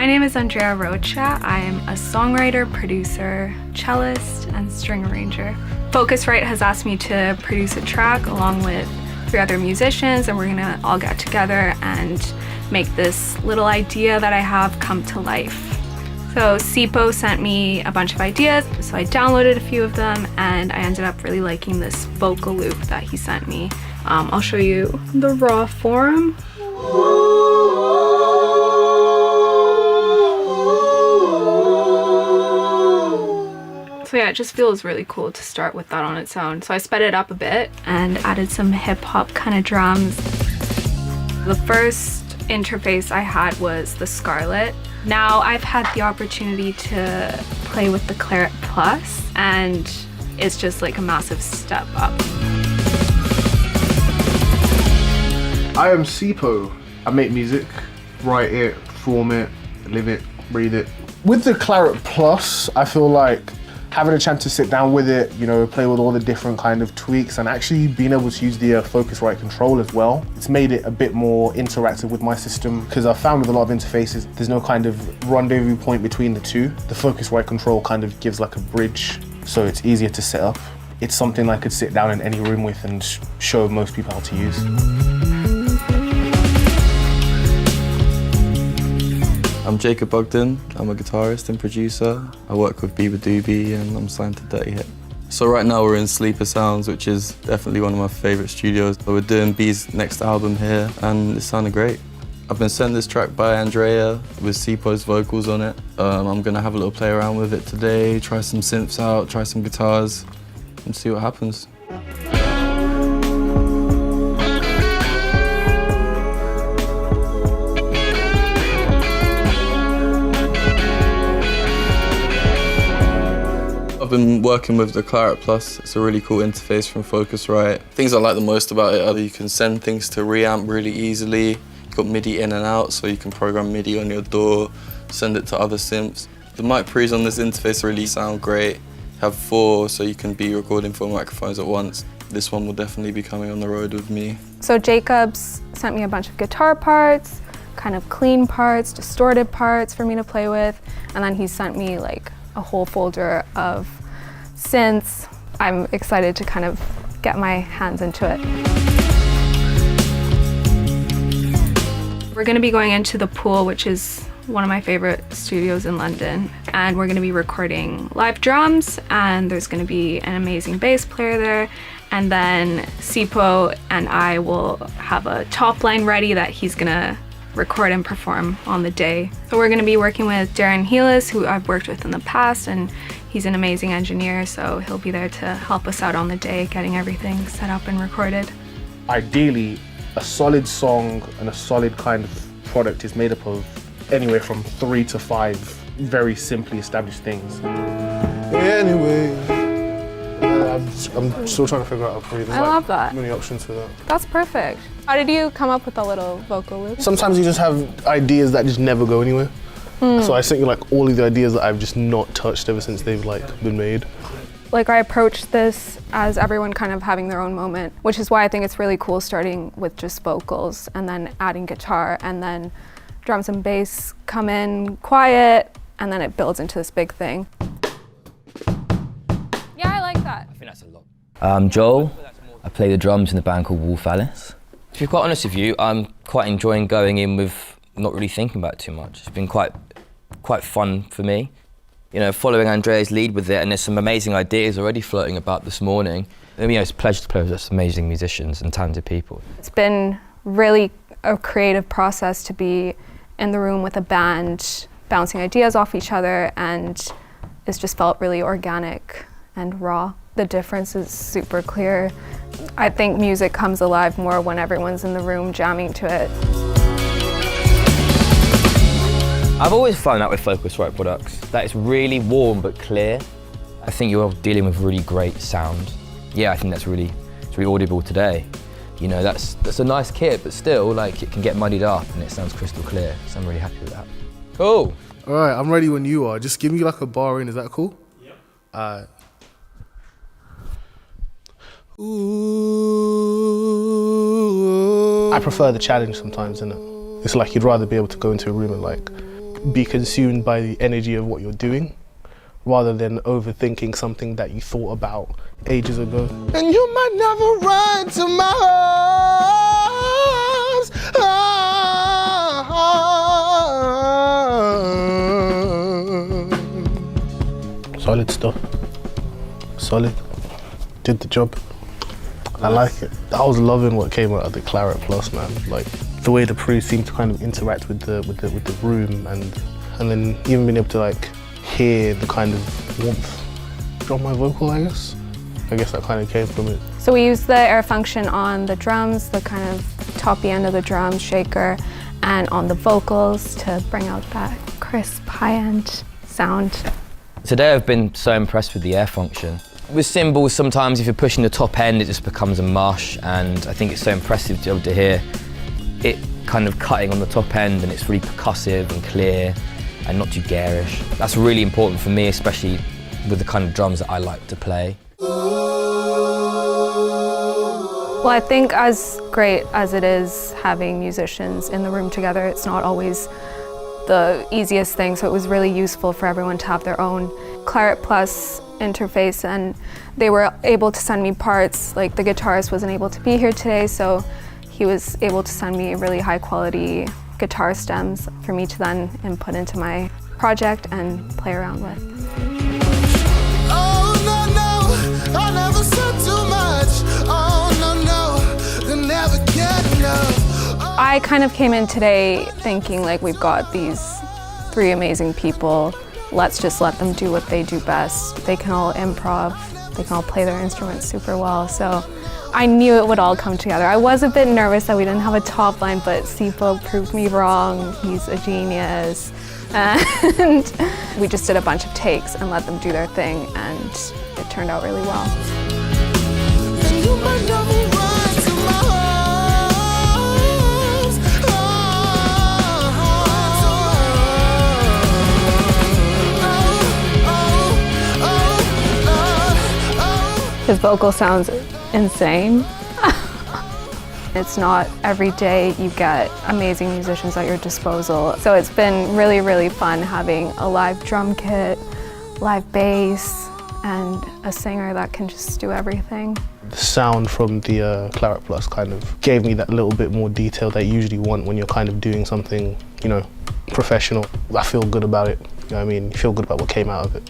name is Andrea Rocha. I am a songwriter, producer, cellist, and string arranger. Focusrite has asked me to produce a track along with 3 other musicians, and we're gonna all get together and make this little idea that I have come to life. So Sipho sent me a bunch of ideas, so I downloaded a few of them, and I ended up really liking this vocal loop that he sent me. I'll show you the raw form. So yeah, it just feels really cool to start with that on its own. So I sped it up a bit and added some hip hop kind of drums. The first interface I had was the Scarlett. Now I've had the opportunity to play with the Clarett+, and it's just like a massive step up. I am Sipho. I make music, write it, perform it, live it, breathe it. With the Clarett+, I feel like having a chance to sit down with it, you know, play with all the different kind of tweaks, and actually being able to use the Focusrite control as well. It's made it a bit more interactive with my system, because I've found with a lot of interfaces, there's no kind of rendezvous point between the two. The Focusrite control kind of gives like a bridge, so it's easier to set up. It's something I could sit down in any room with and show most people how to use. I'm Jacob Bugden. I'm a guitarist and producer. I work with Beabadoobee and I'm signed to Dirty Hit. So right now we're in Sleeper Sounds, which is definitely one of my favourite studios. We're doing B's next album here and it sounded great. I've been sent this track by Andrea with Sipho's vocals on it. I'm gonna have a little play around with it today, try some synths out, try some guitars and see what happens. I've been working with the Clarett+. It's a really cool interface from Focusrite. Things I like the most about it are you can send things to reamp really easily. You've got MIDI in and out, so you can program MIDI on your DAW, send it to other synths. The mic pre's on this interface really sound great. You have 4, so you can be recording 4 microphones at once. This one will definitely be coming on the road with me. So Jacob's sent me a bunch of guitar parts, kind of clean parts, distorted parts for me to play with, and then he sent me like a whole folder of synths. I'm excited to kind of get my hands into it. We're going to be going into the Pool, which is one of my favorite studios in London, and we're going to be recording live drums, and there's going to be an amazing bass player there, and then Sipho and I will have a top line ready that he's going to record and perform on the day. So we're going to be working with Darren Heelis, who I've worked with in the past, and he's an amazing engineer, so he'll be there to help us out on the day, getting everything set up and recorded. Ideally, a solid song and a solid kind of product is made up of anywhere from 3 to 5 very simply established things. Anyway, I'm still trying to figure out a pre. I love that. Many options for that. That's perfect. How did you come up with the little vocal loop? Sometimes you just have ideas that just never go anywhere. So I sent you like all of the ideas that I've just not touched ever since they've like been made. Like I approached this as everyone kind of having their own moment, which is why I think it's really cool starting with just vocals and then adding guitar and then drums and bass come in quiet and then it builds into this big thing. Yeah, I like that. I think that's a lot. I'm Joel. I play the drums in a band called Wolf Alice. To be quite honest with you, I'm quite enjoying going in with not really thinking about it too much. It's been quite fun for me. You know, following Andrea's lead with it, and there's some amazing ideas already floating about this morning. You know, it's a pleasure to play with such amazing musicians and talented people. It's been really a creative process to be in the room with a band, bouncing ideas off each other, and it's just felt really organic and raw. The difference is super clear. I think music comes alive more when everyone's in the room jamming to it. I've always found that with Focusrite products, that it's really warm but clear. I think you're dealing with really great sound. Yeah, I think it's really audible today. You know, that's a nice kit, but still, like, it can get muddied up and it sounds crystal clear, so I'm really happy with that. Cool. All right, I'm ready when you are. Just give me like a bar in, is that cool? Yep. Ooh. I prefer the challenge sometimes, innit? It's like you'd rather be able to go into a room and like be consumed by the energy of what you're doing, rather than overthinking something that you thought about ages ago. And you might never run to my arms. Solid stuff. Solid. Did the job. I like it. I was loving what came out of the Clarett+, man. Like the way the pre seemed to kind of interact with the room, and then even being able to like hear the kind of warmth from my vocal, I guess that kind of came from it. So we use the air function on the drums, the kind of toppy end of the drum shaker, and on the vocals to bring out that crisp high-end sound. Today I've been so impressed with the air function. With cymbals, sometimes if you're pushing the top end, it just becomes a mush, and I think it's so impressive to be able to hear it kind of cutting on the top end, and it's really percussive and clear and not too garish. That's really important for me, especially with the kind of drums that I like to play. Well, I think as great as it is having musicians in the room together, it's not always the easiest thing, so it was really useful for everyone to have their own Clarett+ interface, and they were able to send me parts. Like the guitarist wasn't able to be here today, so he was able to send me really high quality guitar stems for me to then input into my project and play around with. Oh no, no, I never said too much. Oh no, no, you'll never get enough. I kind of came in today thinking like we've got these 3 amazing people. Let's just let them do what they do best. They can all improv, they can all play their instruments super well. So I knew it would all come together. I was a bit nervous that we didn't have a top line, but Sipho proved me wrong. He's a genius. And we just did a bunch of takes and let them do their thing, and it turned out really well. And you might never run to my arms. His vocal sounds insane. It's not every day you get amazing musicians at your disposal. So it's been really, really fun having a live drum kit, live bass, and a singer that can just do everything. The sound from the Clarett+ kind of gave me that little bit more detail that you usually want when you're kind of doing something, you know, professional. I feel good about it, you know what I mean? You feel good about what came out of it.